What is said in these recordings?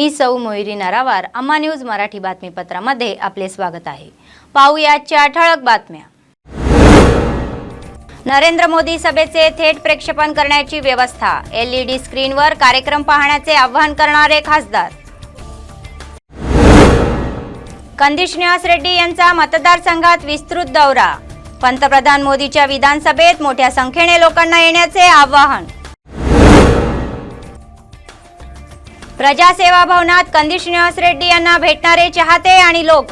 मी सौ मोहिरी नरावार, अम्मा न्यूज मराठी बातमीपत्रामध्ये आपले स्वागत आहे। पाहूया आजच्या ठळक बातम्या। नरेंद्र मोदी सभेचे थेट प्रक्षेपण करण्याची व्यवस्था, LED स्क्रीनवर कार्यक्रम पाहण्याचे आवाहन करणारे खासदार। कंदी श्रीनिवास रेड्डी यांचा मतदारसंघात विस्तृत दौरा, पंतप्रधान मोदीच्या विधानसभेत मोठ्या संख्येने लोकांना येण्याचे आवाहन। प्रजासेवा भवनात कंदी श्रीनिवास रेड्डी यांना भेटणारे चाहते आणि लोक।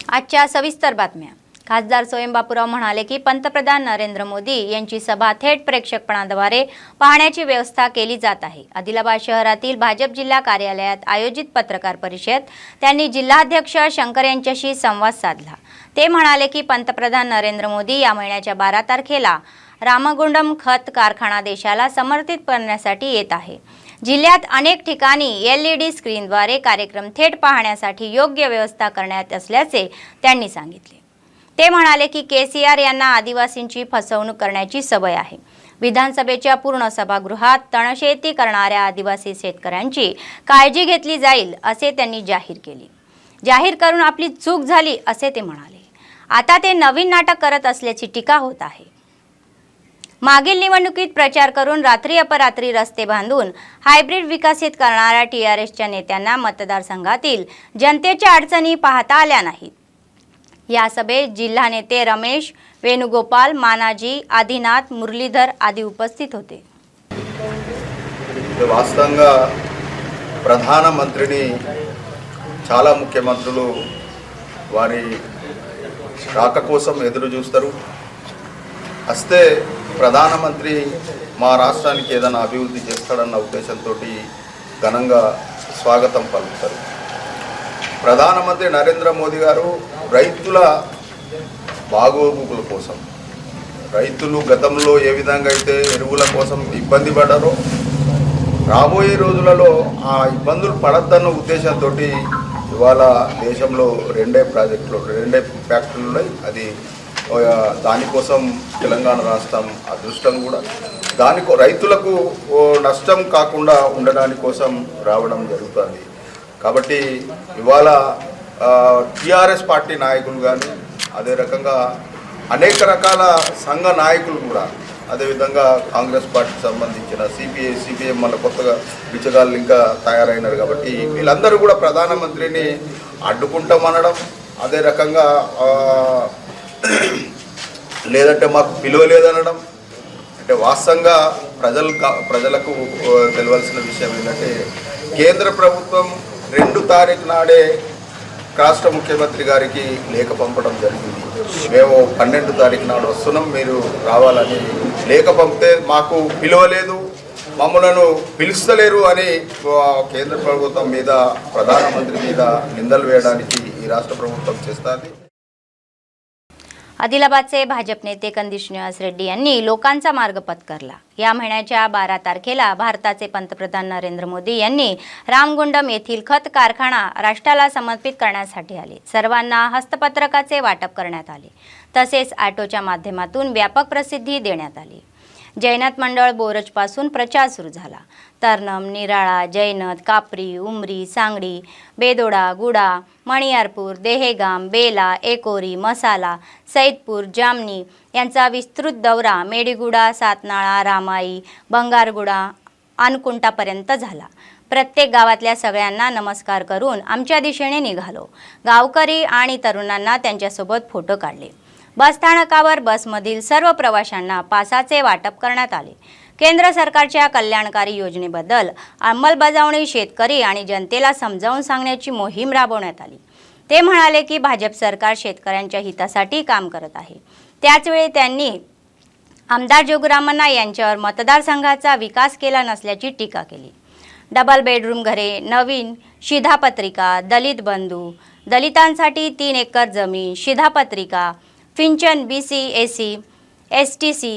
आजच्या सविस्तर बातम्या। खासदार स्वयं बापूराव म्हणाले की पंतप्रधान नरेंद्र मोदी यांची सभा थेट प्रेक्षेपणाद्वारे पाहण्याची व्यवस्था केली जात आहे। आदिलाबाद शहरातील भाजप जिल्हा कार्यालयात आयोजित पत्रकार परिषदेत त्यांनी जिल्हाध्यक्ष शंकर यांच्याशी संवाद साधला। ते म्हणाले की पंतप्रधान नरेंद्र मोदी या महिन्याच्या 12 तारखेला रामगुंडम खत कारखाना देशाला समर्पित करण्यासाठी येत आहे। जिल्ह्यात अनेक ठिकाणी LED स्क्रीनद्वारे कार्यक्रम थेट पाहण्यासाठी योग्य व्यवस्था करण्यात असल्याचे त्यांनी सांगितले। ते म्हणाले की KCR यांना आदिवासींची फसवणूक करण्याची सवय आहे। विधानसभेच्या पूर्ण सभागृहात तणशेती करणाऱ्या आदिवासी शेतकऱ्यांची काळजी घेतली जाईल असे त्यांनी जाहीर केले। जाहीर करून आपली चूक झाली असे ते म्हणाले। आता ते नवीन नाटक करत असल्याची टीका होत आहे। मागील निवडणुकीत प्रचार करून रात्री अपरात्री रस्ते बांधून हायब्रिड विकसित करणाऱ्या TRSच्या नेत्यांना मतदारसंघातील जनतेच्या अडचणी पाहता आल्या नाहीत। या सभेत जिल्हा नेते रमेश, वेणुगोपाल, मानाजी, आदिनाथ, मुरलीधर आदी उपस्थित होते। వాస్తవంగా ప్రధానమంత్రిని చాలా ముఖ్యమంత్రులు వారి రాక కోసం ఎదురు చూస్తారు। వస్తే ప్రధానమంత్రి మా రాష్ట్రానికి ఏదైనా అభివృద్ధి చేస్తాడన్న ఉద్దేశంతో ఘనంగా స్వాగతం పలుకుతారు। ప్రధానమంత్రి నరేంద్ర మోదీ గారు రైతుల బాగోగుల కోసం, రైతులు గతంలో ఏ విధంగా అయితే ఎరువుల కోసం ఇబ్బంది పడ్డారో రాబోయే రోజులలో ఆ ఇబ్బందులు పడద్దన్న ఉద్దేశంతో ఇవాళ దేశంలో రెండే ఫ్యాక్టరీలు ఉన్నాయి। అది దానికోసం తెలంగాణ రాష్ట్రం అదృష్టం కూడా రైతులకు నష్టం కాకుండా ఉండడానికి కోసం రావడం జరుగుతుంది। కాబట్టి ఇవాళ TRS పార్టీ నాయకులు కానీ అదే రకంగా అనేక రకాల సంఘ నాయకులు కూడా అదేవిధంగా కాంగ్రెస్ పార్టీకి సంబంధించిన CPM మళ్ళీ కొత్తగా బిచ్చగాళ్ళు ఇంకా తయారైనారు। కాబట్టి వీళ్ళందరూ కూడా ప్రధానమంత్రిని అడ్డుకుంటామనడం, అదే రకంగా లేదంటే మాకు పిలువలేదనడం, అంటే వాస్తవంగా ప్రజలకు తెలియాల్సిన విషయం ఏంటంటే కేంద్ర ప్రభుత్వం 2 తారీఖు నాడే రాష్ట్ర ముఖ్యమంత్రి గారికి లేఖ పంపడం జరిగింది। మేము 12 తారీఖు నాడు వస్తున్నాం, మీరు రావాలని లేఖ పంపితే మాకు పిలువలేదు, మమ్మలను పిలుస్తలేరు అని కేంద్ర ప్రభుత్వం మీద ప్రధానమంత్రి మీద నిందలు వేయడానికి ఈ రాష్ట్ర ప్రభుత్వం చేస్తుంది। आदिलाबादचे भाजप नेते कंदी श्रीनिवास रेड्डी यांनी लोकांचा मार्ग पत्करला। या महिन्याच्या 12 तारखेला भारताचे पंतप्रधान नरेंद्र मोदी यांनी रामगुंडम येथील खत कारखाना राष्ट्राला समर्पित करण्यासाठी आले। सर्वांना हस्तपत्रकाचे वाटप करण्यात आले, तसेच ऑटोच्या माध्यमातून व्यापक प्रसिद्धी देण्यात आली। जैनत मंडळ बोरजपासून प्रचार सुरू झाला। तरनम, निराळा, जैनत, कापरी, उमरी, सांगडी, बेदोडा, गुडा, मणियारपूर, देहेगाम, बेला, एकोरी, मसाला, सैदपूर, जामनी यांचा विस्तृत दौरा मेडीगुडा, सातनाळा, रामाई, बंगारगुडा, अनकुंटापर्यंत झाला। प्रत्येक गावातल्या सगळ्यांना नमस्कार करून आमच्या दिशेने निघालो। गावकरी आणि तरुणांना त्यांच्यासोबत फोटो काढले। बसस्थानकावर बसमधील सर्व प्रवाशांना पासाचे वाटप करण्यात आले। केंद्र सरकारच्या कल्याणकारी योजनेबद्दल अंमलबजावणी शेतकरी आणि जनतेला समजावून सांगण्याची मोहीम राबवण्यात आली। ते म्हणाले की भाजप सरकार शेतकऱ्यांच्या हितासाठी काम करत आहे। त्याचवेळी त्यांनी आमदार जोगरामण्णा यांच्यावर मतदारसंघाचा विकास केला नसल्याची टीका केली। डबल बेडरूम घरे, नवीन शिधापत्रिका, दलित बंधू, दलितांसाठी 3 एकर जमीन, शिधापत्रिका, फिंचन, BC, SC, STC,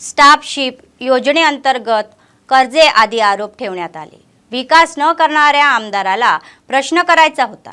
स्टाफशिप योजनेअंतर्गत कर्जे आदी आरोप ठेवण्यात आले। विकास न करणाऱ्या आमदाराला प्रश्न करायचा होता।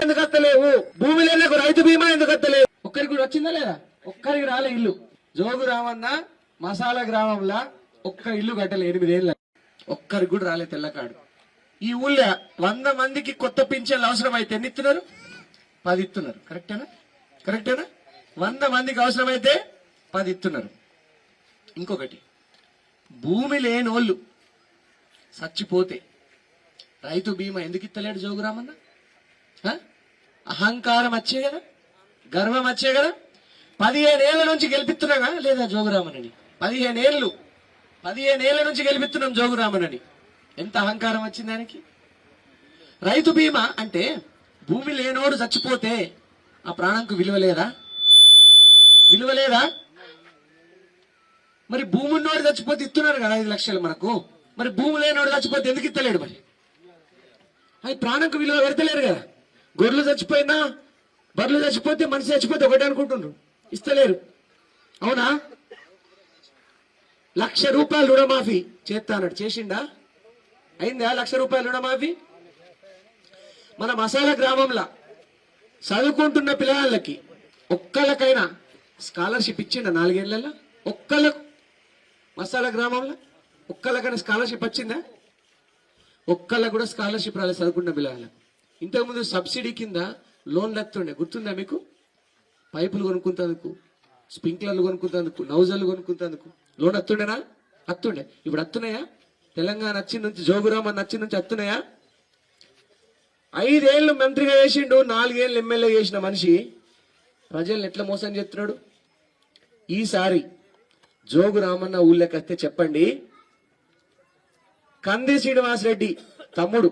ఎందుకు వస్తలేవు? భూమి లేనకు రైతు బీమా ఎందుకు వస్తలేవు? ఒక్కరికి కూడా వచ్చిందా లేదా? ఒక్కరికి రాలే ఇల్లు. జోగు రామన్న మసాలా గ్రామంలో ఒక్క ఇల్లు కట్టలే 8 ఏళ్ళ. ఒక్కరికి కూడా రాలే తెల్లకాడు. ఈ ఊళ్ళో 100 మందికి కొత్త పింఛన్లు అవసరం అయితే ఎన్ని ఇస్తున్నారు? 10 ఇస్తున్నారు. కరెక్టేనా? 100 మందికి అవసరమైతే 10 ఇస్తున్నారు. ఇంకొకటి, భూమి లేనోళ్ళు చచ్చిపోతే రైతు బీమా ఎందుకు ఇస్తలేడు జోగురామన్న? అహంకారం వచ్చే కదా, గర్వం వచ్చే కదా. 15 ఏళ్ల నుంచి గెలిపిస్తున్నాగా లేదా జోగురామన్నని? 15 ఏళ్ల నుంచి గెలిపిస్తున్నాం జోగురామన్నని. ఎంత అహంకారం వచ్చింది దానికి? రైతు బీమా అంటే భూమి లేనోడు చచ్చిపోతే ఆ ప్రాణంకు విలువ లేదా? మరి భూమి ఉన్నోడు చచ్చిపోతే ఇస్తున్నారు కదా 5 లక్షలు మనకు. మరి భూమి లేనోడు చచ్చిపోతే ఎందుకు ఇస్తలేడు? మరి అది ప్రాణంకు విలువ పెడతలేరు కదా. గొర్రెలు చచ్చిపోయినా, బర్రెలు చచ్చిపోతే, మనిషి చచ్చిపోతే ఒకటే అనుకుంటుండ్రు, ఇస్తలేరు. అవునా? 1,00,000 రూపాయలు రుణమాఫీ చేస్తా అన్నాడు, చేసిండా? అయిందా 1,00,000 రూపాయలు రుణమాఫీ? మన మసాలా గ్రామంలో చదువుకుంటున్న పిల్లలకి ఒక్కళ్ళకైనా స్కాలర్షిప్ ఇచ్చిండ 4 ఏళ్లలో? ఒక్కళ్ళకు మసాలా గ్రామంలో ఒక్కళ్ళకైనా స్కాలర్షిప్ వచ్చిందా? ఒక్కళ్ళకు కూడా స్కాలర్షిప్ రాలేదు చదువుకుంటున్న పిల్లలకు. ఇంతకుముందు సబ్సిడీ కింద లోన్లు వస్తుండే, గుర్తుందా మీకు? పైపులు కొనుక్కుంటందుకు, స్ప్రింక్లర్లు కొనుక్కుంటందుకు, నౌజర్లు కొనుక్కుంటందుకు లోన్ వస్తుండేనా? వస్తుండే. ఇప్పుడు వస్తున్నాయా? తెలంగాణ వచ్చిన నుంచి, జోగురామన్ వచ్చిన నుంచి వస్తున్నాయా? 5 ఏళ్ళు మంత్రిగా చేసిండు, 4 ఏళ్ళు ఎమ్మెల్యే చేసిన మనిషి ప్రజల్ని ఎట్లా మోసం చేస్తున్నాడు? ఈసారి జోగురామన్న ఊళ్ళకి వస్తే చెప్పండి, కంది శ్రీనివాసరెడ్డి తమ్ముడు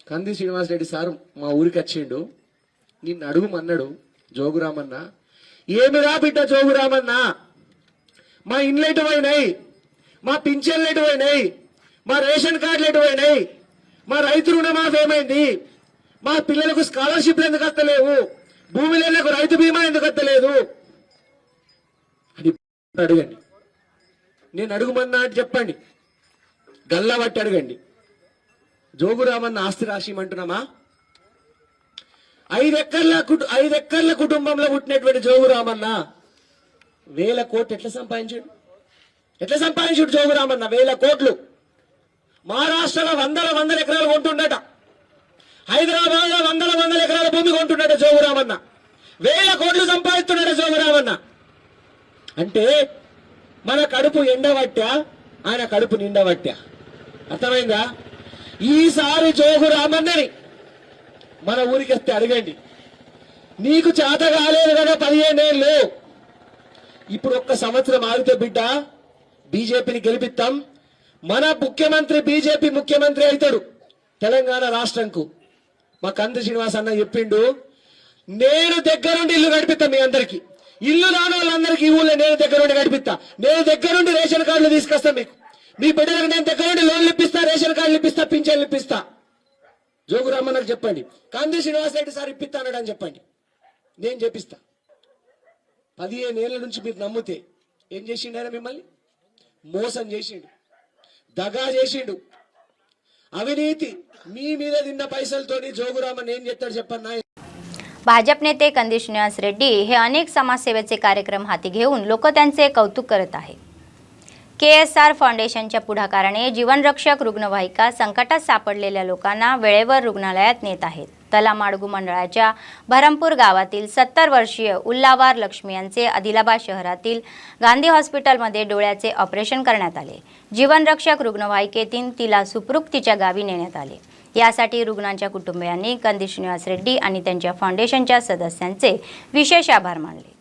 కంది శ్రీనివాసరెడ్డి సారు మా ఊరికి వచ్చిండు. నిన్ను అడుగుమన్నాడు జోగురామన్న, ఏమిరా బిడ్డ జోగురామన్న, మా ఇండ్లు ఎటువైనాయి, మా పింఛన్లు ఎటువైనాయి, మా రేషన్ కార్డులు ఎటువైనాయి, మా రైతు రుణమాఫీ ఏమైంది, మా పిల్లలకు స్కాలర్షిప్లు ఎందుకు వస్తలేవు, భూమి లేనకు రైతు బీమా ఎందుకు వస్తలేదు అని అడగండి. నేను అడుగుమన్నా అంటే చెప్పండి, గల్లా బట్టి అడగండి. జోగురామన్న ఆస్తి రాసిమంటున్నామా? 5 ఎకర్ల కుటుంబంలో పుట్టినటువంటి జోగురామన్న 1000 కోట్లు ఎట్లా సంపాదించాడు? జోగురామన్న 1000 కోట్లు. మహారాష్ట్రలో వందల ఎకరాలు కొంటుండట, హైదరాబాద్ లో వందల ఎకరాల భూమి కొంటున్నాడు జోగురామన్న. 1000 కోట్లు సంపాదిస్తున్నాడు జోగురామన్న. అంటే మన కడుపు ఎండబట్టా, ఆయన కడుపు నిండబట్టా. అర్థమైందా? ఈసారి జోగురామన్నని మన ఊరికి వస్తే అడగండి, నీకు చేత కాలేదు కదా 15 ఏళ్ళు, ఇప్పుడు 1 సంవత్సరం ఆగితే బిడ్డ బీజేపీని గెలిపిస్తాం, మన ముఖ్యమంత్రి బీజేపీ ముఖ్యమంత్రి అవుతాడు తెలంగాణ రాష్ట్రంకు. మా కంది శ్రీనివాస్ అన్న చెప్పిండు, నేను దగ్గరుండి ఇల్లు గడిపిస్తా, మీ అందరికి ఇల్లు రాని వాళ్ళందరికీ ఈ ఊళ్ళో నేను దగ్గరుండి గడిపిస్తా, నేను దగ్గరుండి రేషన్ కార్డులు తీసుకొస్తా, మీ బిడ్డలకు నేను దగ్గరుండి లోన్లు ఇప్పిస్తా, రేషన్ కార్డులు ఇప్పిస్తా, పింఛన్లు ఇప్పిస్తా. జోగురామన్నకు చెప్పండి, కంది శ్రీనివాస్ రెడ్డి సార్ ఇప్పిస్తానని అని చెప్పండి, నేను చెప్పిస్తా. 15 ఏళ్ల నుంచి మీరు నమ్మితే ఏం చేసిండు ఆయన? మిమ్మల్ని మోసం చేసిండు, దగా చేసిండు, अविनीति मी మీద తిన్న పైసలతోని జోగురామన్ ఏం చేస్తాడు చెప్పన్నా. भाजप नेते कंदी श्रीनिवास रेड्डी हे अनेक समाजसेवेचे कार्यक्रम हाती घेऊन लोक त्यांचे कौतुक करत आहेत. KSR फाउंडेशनच्या पुढाकाराने जीवनरक्षक रुग्णवाहिका संकटात सापडलेल्या लोकांना वेळेवर रुग्णालयात नेत आहेत. तलामाडगू मंडळाच्या भरमपूर गावातील 70 वर्षीय उल्लावार लक्ष्मी यांचे आदिलाबाद शहरातील गांधी हॉस्पिटलमध्ये डोळ्याचे ऑपरेशन करण्यात आले. जीवनरक्षक रुग्णवाहिकेतून तिला सुपरूक तिच्या गावी नेण्यात आले. यासाठी रुग्णांच्या कुटुंबियांनी कंदी श्रीनिवास रेड्डी आणि त्यांच्या फाउंडेशनच्या सदस्यांचे विशेष आभार मानले.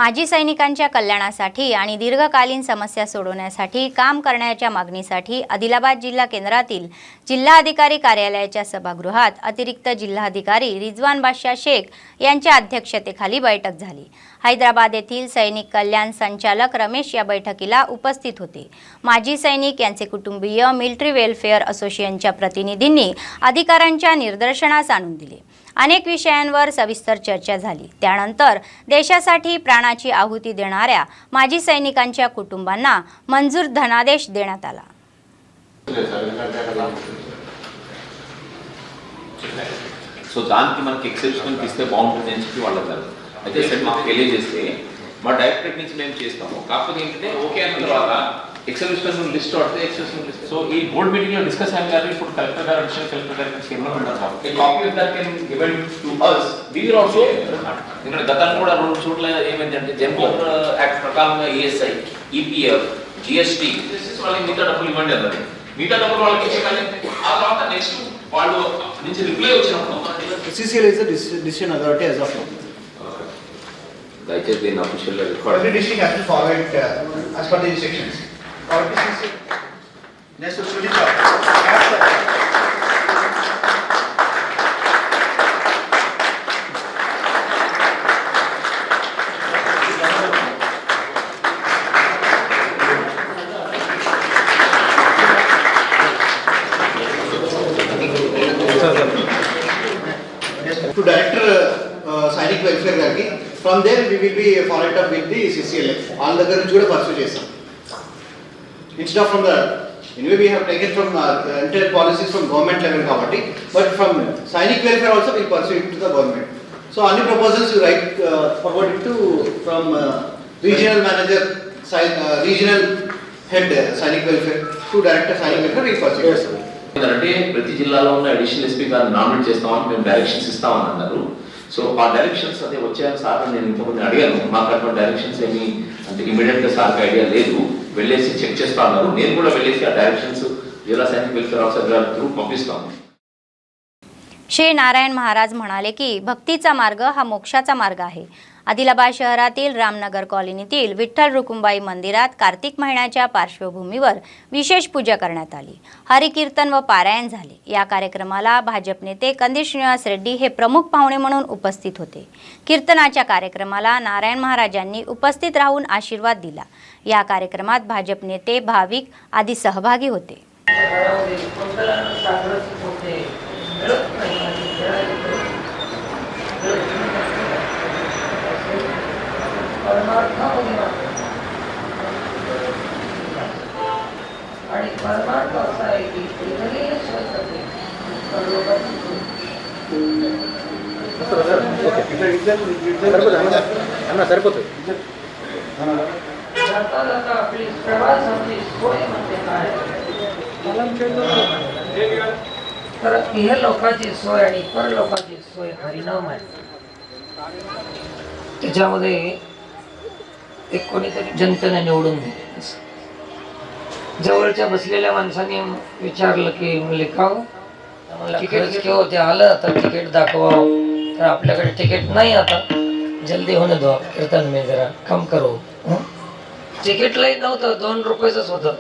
माजी सैनिकांच्या कल्याणासाठी आणि दीर्घकालीन समस्या सोडवण्यासाठी काम करण्याच्या मागणीसाठी आदिलाबाद जिल्हा केंद्रातील जिल्हाधिकारी कार्यालयाच्या सभागृहात अतिरिक्त जिल्हाधिकारी रिजवान बादशाह शेख यांच्या अध्यक्षतेखाली बैठक झाली। हैदराबाद येथील सैनिक कल्याण संचालक रमेश या बैठकीला उपस्थित होते। माजी सैनिक यांचे कुटुंबीय, मिलिटरी वेलफेअर असोसिएशनच्या प्रतिनिधींनी अधिकाऱ्यांच्या निदर्शनास आणून दिले। अनेक विषयांवर सविस्तर चर्चा झाली। त्यानंतर देशासाठी प्राणाची आहुती देणाऱ्या माजी सैनिकांच्या कुटुंबांना मंजूर धनादेश देण्यात आला। సో దానికి మనకి ఎక్సెప్షన్ ఇస్తే బాగుంటుందని చెప్పి వాళ్ళు అన్నారు। అయితే సరే మాకు తెలియజేస్తే మా డైరెక్టరేట్ నుంచి మేము చేస్తాము। కాకపోతే ఏంటంటే ఓకే అన్న తర్వాత ఎక్సెప్షన్ లిస్ట్ అవుతే ఎక్సెప్షన్ లిస్ట్ సో ఈ బోర్డ్ మీటింగ్ లో డిస్కస్ అయ్యాం గారు। ఇప్పుడు కలెక్టర్ గారు, అడిషనల్ కలెక్టర్ గారు స్కీమ్లో ఉన్నారు sir. A copy of that can given to us we will also ఇక్కడ గతంలో కూడా రెండు చోట్ల ఏమైందంటే జనరల్ యాక్ట్ ప్రకారంగా ESI, EPF, GST వాళ్ళకి మిగతా డబ్బులు ఇవ్వండి అన్నది। మిగతా డబ్బులు వాళ్ళకి ఇచ్చేయాలి। ఆ తర్వాత నెక్స్ట్ వాళ్ళు నుంచి రిప్లై వచ్చినప్పుడు CCL is the decision authority as of now. దయచేసి దీన్ని అఫీషియల్గా record Every district has to follow it as per the instructions. Next to Sudhir. To Director Sainik Welfare Garki. From there we will be followed up with the CCLF. All the girls కూడా pursue చేస్తాం. Instead of from the anyway we have taken from entire policies from government level కాబట్టి, but from Sainik Welfare also we pursue it to the government. So any proposals you write forward it to from regional manager, regional head Sainik Welfare to Director Sainik Welfare we pursue it. అంటే ప్రతి జిల్లాలో ఉన్న additional SP గారిని nominate చేస్తామని మేము directions ఇస్తామని అన్నారు। So ఆ డైరెక్షన్స్ అదే వచ్చాయని సార్ నేను ఇంతకుముందు అడిగాను। మాకు అటువంటి డైరెక్షన్స్ ఏమి అంటే ఇమీడియట్గా సార్కి ఐడియా లేదు, వెళ్ళేసి చెక్ చేస్తా అన్నారు। నేను కూడా వెళ్ళేసి ఆ డైరెక్షన్స్ जिल्हा सैनिक वेलफेअर ऑफिसर थ्रू पंपिస్తాము। श्री नारायण महाराज म्हणाले की भक्तीचा मार्ग हा मोक्षाचा मार्ग आहे। आदिलाबाद शहरातील रामनगर कॉलनीतील विठ्ठल रुकुंबाई मंदिरात कार्तिक महिन्याच्या पार्श्वभूमीवर विशेष पूजा करण्यात आली। हरिकीर्तन व पारायण झाले। या कार्यक्रमाला भाजप नेते कंदी श्रीनिवास रेड्डी हे प्रमुख पाहुणे म्हणून उपस्थित होते। कीर्तनाच्या कार्यक्रमाला नारायण महाराजांनी उपस्थित राहून आशीर्वाद दिला। या कार्यक्रमात भाजप नेते, भाविक आदी सहभागी होते। आणि परमार्थ असा आहे की इतरही स्वतःचे जाता जाता आपली प्रवासाची सोय म्हणजे काय तर इह लोकांची सोय आणि परलोकाची सोय हरिनाम आहे। त्याच्यामध्ये एक कोणीतरी जनतेने निवडून दिले। जवळच्या बसलेल्या माणसाने विचारलं की लिखाव तिकीट घेऊ, ते आलं तर तिकीट दाखवावं, तर आपल्याकडे तिकीट नाही, आता जल्दी होणे दो, कीर्तन में जरा कम करो। तिकीटलाही नव्हतं, 2 रुपयाचंच होतं।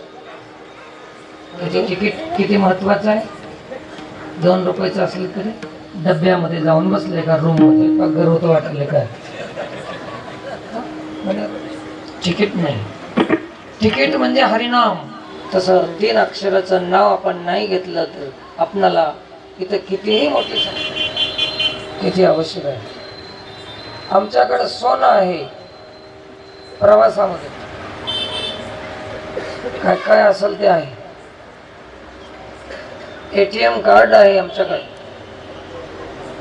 तिकीट किती महत्वाचं आहे, 2 रुपयाचं असलं तरी डब्यामध्ये जाऊन बसले का रूम मध्ये पगार होतं वाटले काय, तिकीट नाही। तिकीट म्हणजे हरिनाम। तसं 3 अक्षराचं नाव आपण नाही घेतलं तर आपणाला इथं कितीही मोठी किती आवश्यक आहे। आमच्याकडे सोनं आहे, प्रवासामध्ये काय काय असेल ते आहे। ATM कार्ड आहे आमच्याकडे,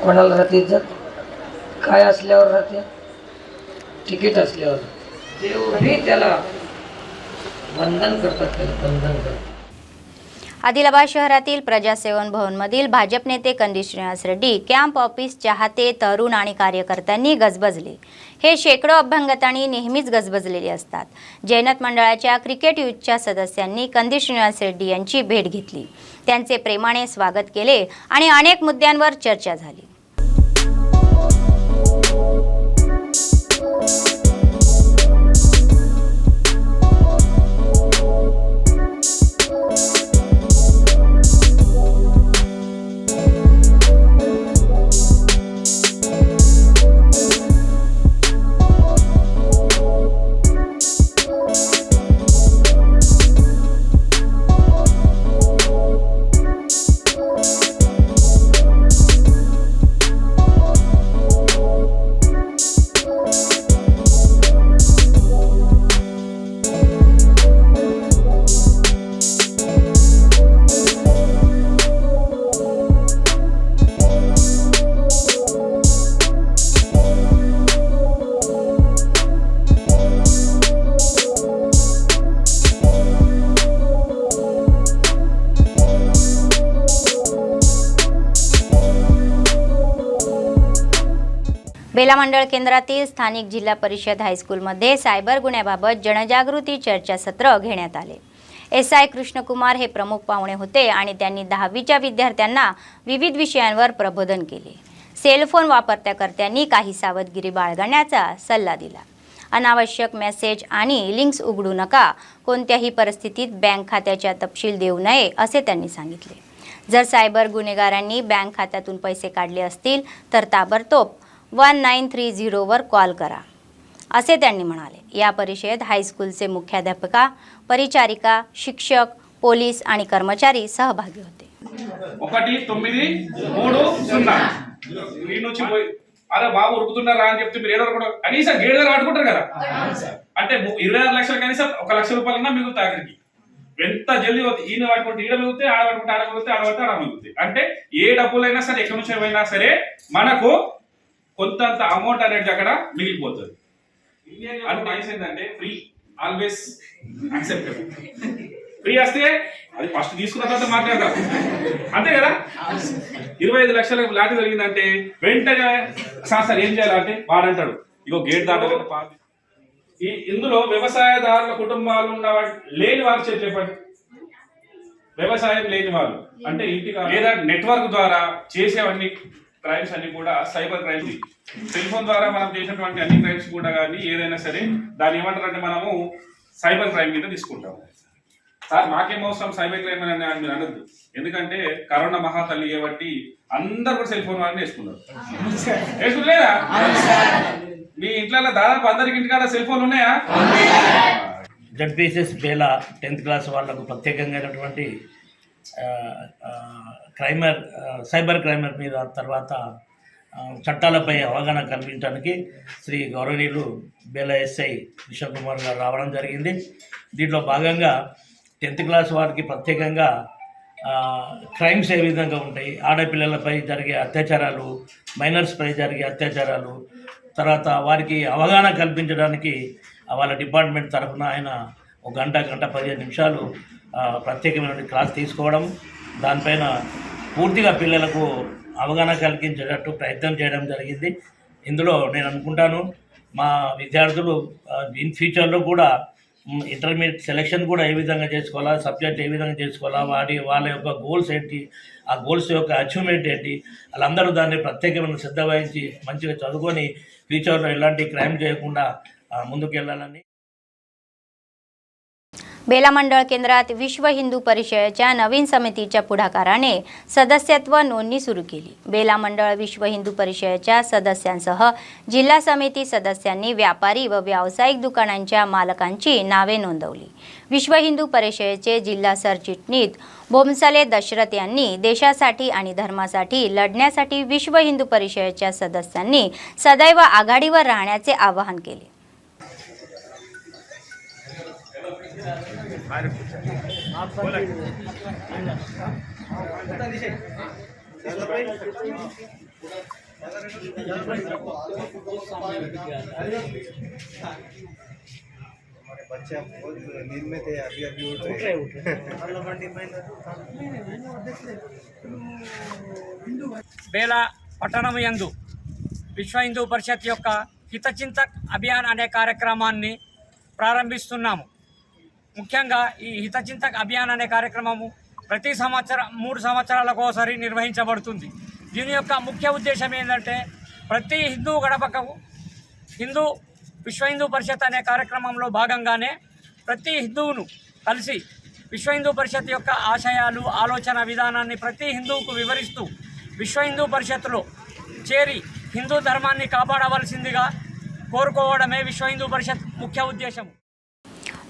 कोणाला राहते इज्जत, काय असल्यावर राहते, तिकीट असल्यावर देवही त्याला वंदन करतात, त्याला वंदन करतात। आदिलाबाद शहरातील प्रजासेवन भवनमधील भाजप नेते कंदी श्रीनिवास रेड्डी कॅम्प ऑफिस चाहते, तरुण आणि कार्यकर्त्यांनी गजबजले। हे शेकडो अभ्यंगतांनी नेहमीच गजबजलेले असतात। जैनत मंडळाच्या क्रिकेट युथच्या सदस्यांनी कंदी श्रीनिवास रेड्डी यांची भेट घेतली, त्यांचे प्रेमाने स्वागत केले आणि अनेक मुद्द्यांवर चर्चा झाली। बेला मंडळ केंद्रातील स्थानिक जिल्हा परिषद हायस्कूलमध्ये सायबर गुन्ह्याबाबत जनजागृती चर्चासत्र घेण्यात आले. SI कृष्णकुमार हे प्रमुख पाहुणे होते आणि त्यांनी 10वीच्या विद्यार्थ्यांना विविध विषयांवर प्रबोधन केले. सेलफोन वापरत्याकर्त्यांनी काही सावधगिरी बाळगण्याचा सल्ला दिला. अनावश्यक मेसेज आणि लिंक्स उघडू नका. कोणत्याही परिस्थितीत बँक खात्याचा तपशील देऊ नये असे त्यांनी सांगितले. जर सायबर गुन्हेगारांनी बँक खात्यातून पैसे काढले असतील तर ताबडतोब 1930 वर कॉल करा असे त्यांनी म्हणाले. या परिषदेत हायस्कूलचे मुख्याध्यापिका, परिचारिका, शिक्षक, पोलीस आणि कर्मचारी सहभागी होते. 19330 ఈ నుంచి పోయి అరే బాబు ఉరుకుతున్నారా అని చెప్తే మీరు ఏడో కూడా కనీసం గేట్ దగ్గర ఆడుకుంటారు కదా. అంటే 26 లక్షలు కనీసం 1 లక్ష రూపాయలన్నా మిగులుతాయి అక్కడికి. ఎంత జల్దీ ఈయన పట్టుకుంటే ఈడ మిగులుతాయి, ఆడ పట్టుకుంటే ఆడ మిగులుతాయి, ఆడ పడితే ఆడ మిగులుతాయి. అంటే ఏ డబ్బులైనా సరే ఎక్కడి నుంచి అయినా సరే మనకు కొంతంత అమౌంట్ అనేది అక్కడ మిగిలిపోతుంది. అంటే ఏంటంటే ఫ్రీ ఆల్వేస్ యాక్సెప్టబుల్. ఫ్రీ వస్తే అది ఫస్ట్ తీసుకున్న తర్వాత మాట్లాడతాం అంతే కదా. 25 లక్షలకు లాటరీ జరిగిందంటే వెంటనే సార్ ఏం చేయాలంటే వాడంటాడు ఇగో గేట్ దాటగా ఇందులో వ్యవసాయదారుల కుటుంబాలు ఉన్న లేని వారు చెప్పండి. వ్యవసాయం లేని వాళ్ళు అంటే ఇంటికి లేదా నెట్వర్క్ ద్వారా చేసేవన్నీ క్రైమ్స్ అన్ని కూడా సైబర్ క్రైమ్స్. సెల్ ఫోన్ ద్వారా మనం చేసినటువంటి అన్ని క్రైమ్స్ కూడా కానీ ఏదైనా సరే దాన్ని ఏమంటారంటే మనము సైబర్ క్రైమ్ కింద తీసుకుంటాం. సార్ మాకేం అవసరం సైబర్ క్రైమ్ అని మీరు అనద్దు. ఎందుకంటే కరోనా మహాతల్లి కాబట్టి అందరు కూడా సెల్ ఫోన్ వాడిని వేసుకున్నారు. వేసుకులేదా? మీ ఇంట్లో దాదాపు అందరికి ఇంటికాడ సెల్ ఫోన్ ఉన్నాయా? జడ్పీసీఎస్ బేలా 10th క్లాస్ వాళ్ళకు ప్రత్యేకంగా సైబర్ క్రైమర్ మీద తర్వాత చట్టాలపై అవగాహన కల్పించడానికి శ్రీ గౌరవనీయులు బేలా SI కృష్ణకుమార్ గారు రావడం జరిగింది. దీంట్లో భాగంగా 10th క్లాస్ వారికి ప్రత్యేకంగా క్రైమ్స్ ఏ విధంగా ఉంటాయి, ఆడపిల్లలపై జరిగే అత్యాచారాలు, మైనర్స్పై జరిగే అత్యాచారాలు, తర్వాత వారికి అవగాహన కల్పించడానికి వాళ్ళ డిపార్ట్మెంట్ తరఫున ఆయన 1 గంట 15 నిమిషాలు ప్రత్యేకమైన క్లాస్ తీసుకోవడం, దానిపైన పూర్తిగా పిల్లలకు అవగాహన కలిగించేటట్టు ప్రయత్నం చేయడం జరిగింది. ఇందులో నేను అనుకుంటాను మా విద్యార్థులు ఇన్ ఫ్యూచర్లో కూడా ఇంటర్మీడియట్ సెలెక్షన్ కూడా ఏ విధంగా చేసుకోవాలా, సబ్జెక్ట్ ఏ విధంగా చేసుకోవాలా, వాళ్ళ యొక్క గోల్స్ ఏంటి, ఆ గోల్స్ యొక్క అచీవ్మెంట్ ఏంటి, వాళ్ళందరూ దాన్ని ప్రత్యేకమైన శ్రద్ధ వహించి మంచిగా చదువుకొని ఫ్యూచర్లో ఎలాంటి క్రైమ్ చేయకుండా ముందుకు వెళ్ళాలని. बेला मंडळ केंद्रात विश्व हिंदू परिषदेच्या नवीन समितीच्या पुढाकाराने सदस्यत्व नोंदणी सुरू केली. बेला मंडळ विश्व हिंदू परिषदेच्या सदस्यांसह जिल्हा समिती सदस्यांनी व्यापारी व व्यावसायिक दुकानांच्या मालकांची नावे नोंदवली. विश्व हिंदू परिषदेचे जिल्हा सरचिटणीस भोमसले दशरथ यांनी देशासाठी आणि धर्मासाठी लढण्यासाठी विश्व हिंदू परिषदेच्या सदस्यांनी सदैव आघाडीवर राहण्याचे आवाहन केले. बच्चे बहुत नींद में थे, अभी उठ रहे బేలా పట్టణం యందు విశ్వ హిందూ పరిషత్ యొక్క హితచింతక్ అభియాన్ అనే కార్యక్రమాన్ని ప్రారంభిస్తున్నాము. ముఖ్యంగా ఈ హితచింతక్ అభియాన్ అనే కార్యక్రమము ప్రతి సంవత్సరం 3 సంవత్సరాలకు ఒకసారి నిర్వహించబడుతుంది. దీని యొక్క ముఖ్య ఉద్దేశం ఏంటంటే ప్రతి హిందూ గడపకు విశ్వ హిందూ పరిషత్ అనే కార్యక్రమంలో భాగంగానే ప్రతి హిందువును కలిసి విశ్వ హిందూ పరిషత్ యొక్క ఆశయాలు, ఆలోచన విధానాన్ని ప్రతి హిందువుకు వివరిస్తూ విశ్వ హిందూ పరిషత్తులో చేరి హిందూ ధర్మాన్ని కాపాడవలసిందిగా కోరుకోవడమే విశ్వ హిందూ పరిషత్ ముఖ్య ఉద్దేశం.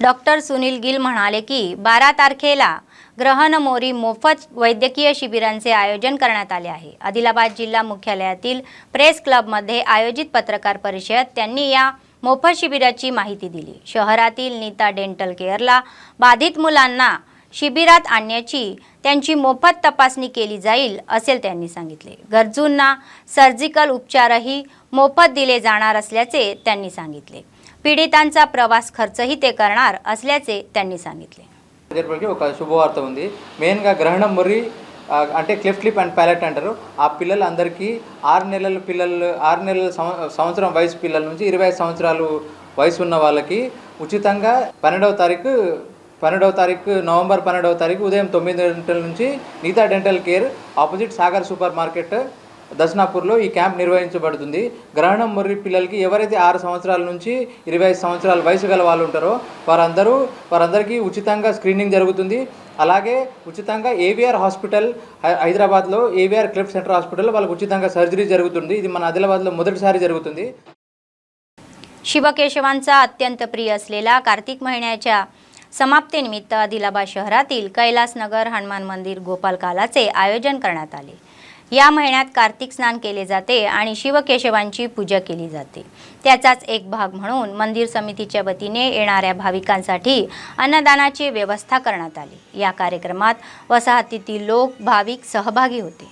डॉक्टर सुनील गिल म्हणाले की 12 तारखेला ग्रहणमोरी मोफत वैद्यकीय शिबिरांचे आयोजन करण्यात आले आहे. आदिलाबाद जिल्हा मुख्यालयातील प्रेस क्लबमध्ये आयोजित पत्रकार परिषदेत त्यांनी या मोफत शिबिराची माहिती दिली. शहरातील नीता डेंटल केअरला बाधित मुलांना शिबिरात आणण्याची त्यांची मोफत तपासणी केली जाईल असे त्यांनी सांगितले. गरजूंना सर्जिकल उपचारही मोफत दिले जाणार असल्याचे त्यांनी सांगितले. పీడితాంचा ప్రవాస్ ఖర్చही ते करणार असल्याचे त्यांनी सांगितले. ఒక శుభవార్త ఉంది. మెయిన్గా గ్రహణం మొర్రి అంటే క్లెఫ్ట్ లిప్ అండ్ ప్యాలెట్ అంటారు. ఆ పిల్లలందరికీ 6 నెలల సంవత్సరం వయసు పిల్లల నుంచి 25 సంవత్సరాలు వయసు ఉన్న వాళ్ళకి ఉచితంగా 12వ తారీఖు నవంబర్ 12వ తారీఖు ఉదయం 9 గంటల నుంచి Neeta dental care opposite Sagar super market దర్శనాపూర్లో ఈ క్యాంప్ నిర్వహించబడుతుంది. గ్రహణం మొర్రి పిల్లలకి ఎవరైతే 6 సంవత్సరాల నుంచి 25 సంవత్సరాల వయసు గల వాళ్ళు ఉంటారో వారందరికీ ఉచితంగా స్క్రీనింగ్ జరుగుతుంది. అలాగే ఉచితంగా ఏవిఆర్ హాస్పిటల్ హైదరాబాద్లో ఏవిఆర్ క్లిఫ్ సెంటర్ హాస్పిటల్లో వాళ్ళకి ఉచితంగా సర్జరీ జరుగుతుంది. ఇది మన ఆదిలాబాద్లో మొదటిసారి జరుగుతుంది. शिवकेशवांचा अत्यंत प्रिय असलेला कार्तिक महिन्याच्या समाप्तीनिमित्त आदिलाबाद शहरातील कैलासनगर हनुमान मंदिर गोपालकालाचे आयोजन करण्यात आले. या महिन्यात कार्तिक स्नान केले जाते आणि शिवकेशवांची पूजा केली जाते. त्याचाच एक भाग म्हणून मंदिर समितीच्या वतीने येणाऱ्या भाविकांसाठी अन्नदानाची व्यवस्था करण्यात आली. या कार्यक्रमात वसाहतीतील लोक भाविक सहभागी होते.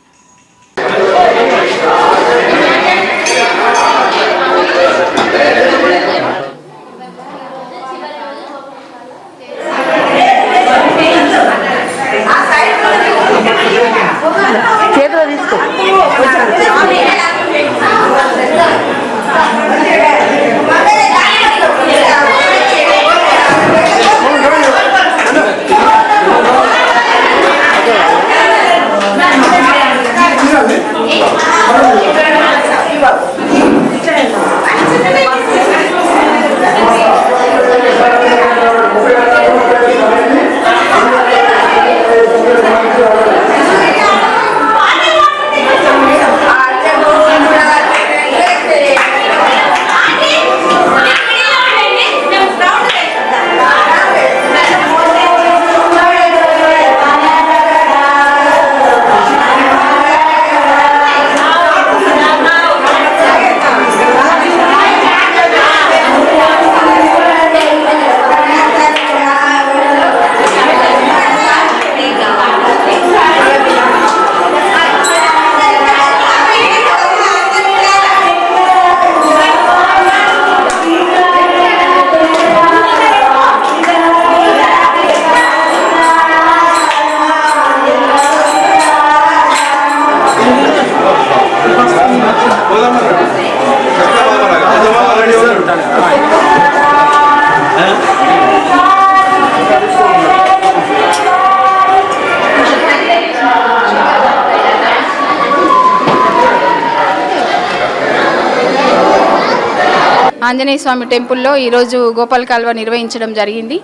ఆంజనేయ స్వామి టెంపుల్లో ఈరోజు గోపాల్ కాల్వ నిర్వహించడం జరిగింది.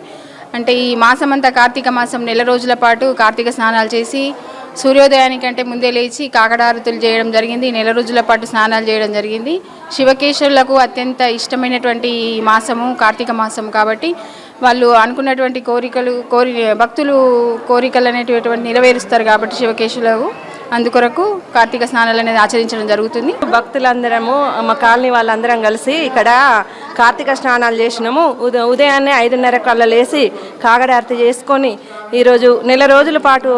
అంటే ఈ మాసమంతా కార్తీక మాసం నెల రోజుల పాటు కార్తీక స్నానాలు చేసి సూర్యోదయానికంటే ముందే లేచి కాకడారతులు చేయడం జరిగింది. నెల రోజుల పాటు స్నానాలు చేయడం జరిగింది. శివకేశవులకు అత్యంత ఇష్టమైనటువంటి ఈ మాసము కార్తీక మాసం కాబట్టి వాళ్ళు అనుకున్నటువంటి భక్తులు కోరికలు అనేటువంటి నెరవేరుస్తారు కాబట్టి శివకేశవులకు అందుకొరకు కార్తీక స్నానాలు అనేది ఆచరించడం జరుగుతుంది. భక్తులందరము మా కాలనీ వాళ్ళందరం కలిసి ఇక్కడ కార్తీక స్నానాలు చేసినాము. ఉదయాన్నే 5:30 కల్లా లేచి కాగడారతి చేసుకొని ఈరోజు నెల రోజుల పాటు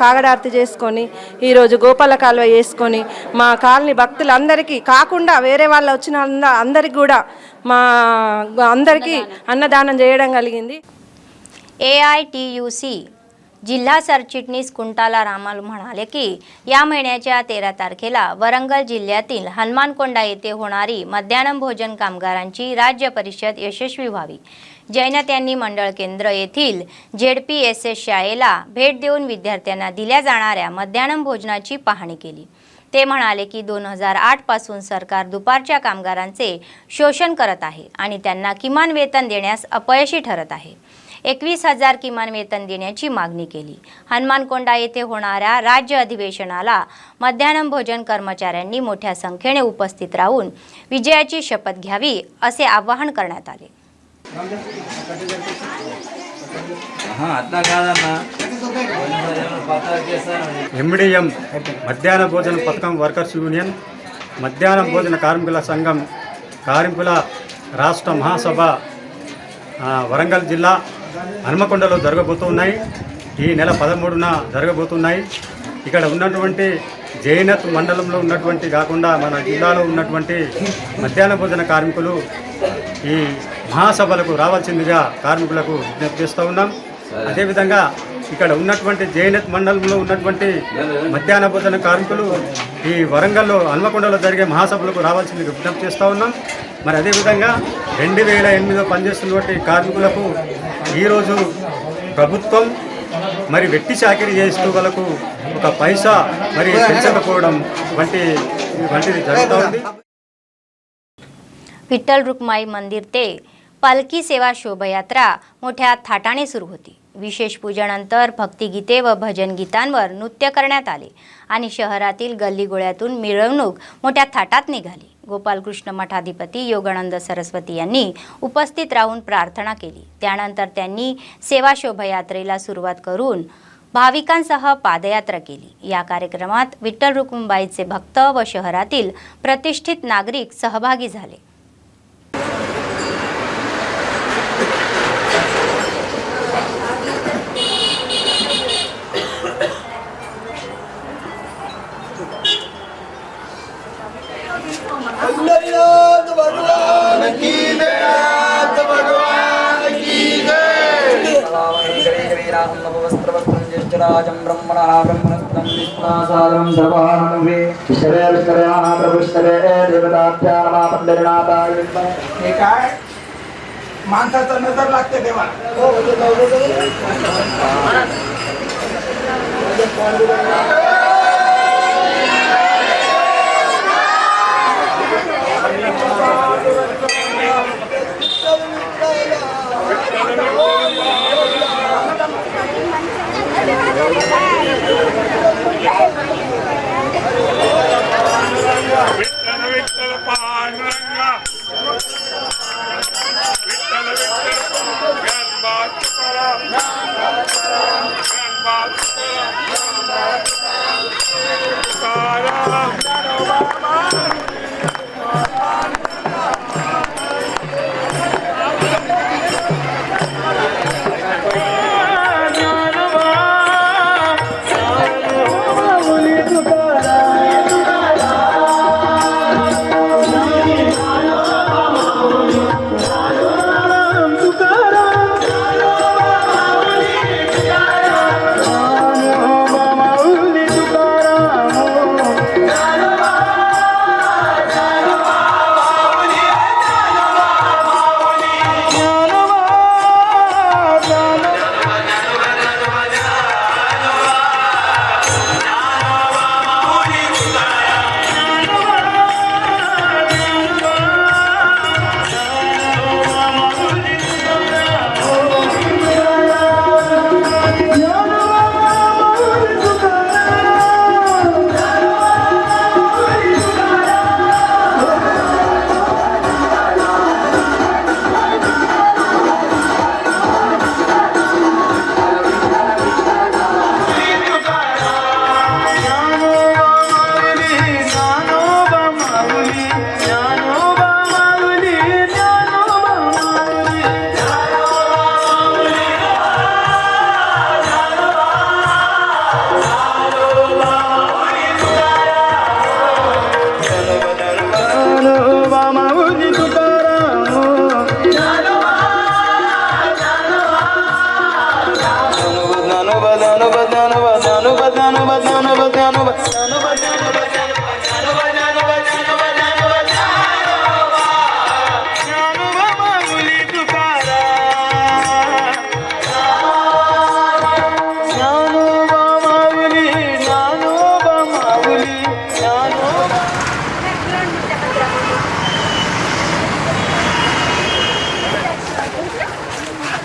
కాగడారతి చేసుకొని ఈరోజు గోపాల కాలువ చేసుకొని మా కాలనీ భక్తులందరికీ కాకుండా వేరే వాళ్ళు వచ్చిన అందరికి కూడా మా అందరికీ అన్నదానం చేయడం కలిగింది. AITUC जिल्हा सरचिटणीस कुंटाला रामालू म्हणाले की या महिन्याच्या 13 तारखेला वरंगल जिल्ह्यातील हनुमानकोंडा येथे होणारी मध्यान्ह भोजन कामगारांची राज्य परिषद यशस्वी व्हावी. जैनत यांनी मंडळ केंद्र येथील ZPSS शाळेला भेट देऊन विद्यार्थ्यांना दिल्या जाणाऱ्या मध्यान्ह भोजनाची पाहणी केली. ते म्हणाले की 2008 पासून सरकार दुपारच्या कामगारांचे शोषण करत आहे आणि त्यांना किमान वेतन देण्यास अपयशी ठरत आहे. 21,000 किमान वेतन देण्याची मागणी केली. हनुमानकोंडा येथे होणाऱ्या राज्य अधिवेशनाला मध्यान्ह भोजन कर्मचाऱ्यांनी मोठ्या संख्येने उपस्थित राहून विजयाची शपथ घ्यावी असे आवाहन करण्यात आले. MDM మధ్యాహ్న భోజన పథకం వర్కర్స్ యూనియన్ మధ్యాహ్న భోజన కార్మికుల సంఘం కార్మికుల రాష్ట్ర మహాసభ వరంగల్ జిల్లా హనుమకొండలో జరగబోతున్నాయి. ఈ నెల 13న జరగబోతున్నాయి. ఇక్కడ ఉన్నటువంటి జైనత్ మండలంలో ఉన్నటువంటి కాకుండా మన జిల్లాలో ఉన్నటువంటి మధ్యాహ్న భోజన కార్మికులు ఈ మహాసభలకు రావాల్సిందిగా కార్మికులకు విజ్ఞప్తి చేస్తూ ఉన్నాం. అదేవిధంగా ఇక్కడ ఉన్నటువంటి జైనత్ మండలంలో ఉన్నటువంటి మధ్యాహ్న భోజన కార్మికులు ఈ వరంగల్లో హన్మకొండలో జరిగే మహాసభలకు రావాల్సింది విజ్ఞప్తి చేస్తూ ఉన్నాం. మరి అదేవిధంగా 2008లో పనిచేస్తున్నటువంటి కార్మికులకు ఈరోజు ప్రభుత్వం మరి వెట్టి చాకిరీ చేస్తూ వాళ్ళకు ఒక పైసా మరి పెంచకపోవడం వంటిది జరుగుతూ ఉంది. विठ्ठल रुक्माई मंदिर ते पालखी सेवा शोभायात्रा मोठ्या थाटाने सुरू होती. विशेष पूजनानंतर भक्तिगीते व भजन गीतांवर नृत्य करण्यात आले आणि शहरातील गल्लीगोळ्यातून मिरवणूक मोठ्या थाटात निघाली. गोपालकृष्ण मठाधिपती योगानंद सरस्वती यांनी उपस्थित राहून प्रार्थना केली. त्यानंतर त्यांनी सेवा शोभायात्रेला सुरुवात करून भाविकांसह पादयात्रा केली. या कार्यक्रमात विठ्ठल रुक्माईचे भक्त व शहरातील प्रतिष्ठित नागरिक सहभागी झाले. राजं ब्रह्मणः ब्रह्मणस्तं विष्णुसादरं सर्वानमुखे विष्णवे विष्णवेनः प्रभुष्णवे देवताभ्या नमः पंढरीनाथाय विद्महे. हे काय माणसाचं नजर लागते देवा.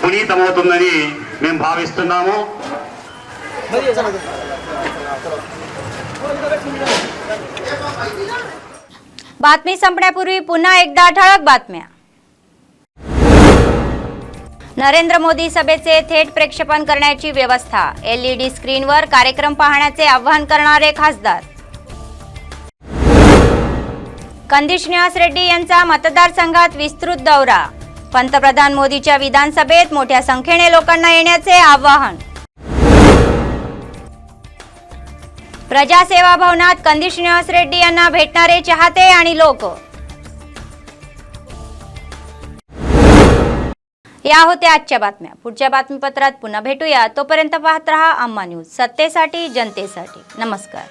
పునీతమవుతుందని మేము భావిస్తున్నాము. बातमी संपण्यापूर्वी पुन्हा एकदा ठळक बातम्या. नरेंद्र मोदी सभेचे थेट प्रक्षेपण करण्याची व्यवस्था. LED स्क्रीनवर कार्यक्रम पाहण्याचे आवाहन करणारे खासदार. कंदी श्रीनिवास रेड्डी यांचा मतदारसंघात विस्तृत दौरा. पंतप्रधान मोदीच्या विधानसभेत मोठ्या संख्येने लोकांना येण्याचे आवाहन. प्रजासेवा भवनात कंदी श्रीनिवास रेड्डी यांना भेटणारे चाहते आणि लोक. या होत्या आजच्या बातम्या. पुढच्या बातमीपत्रात पुन्हा भेटूया. तोपर्यंत पाहत रहा आम्हा न्यूज, सत्तेसाठी जनतेसाठी. नमस्कार.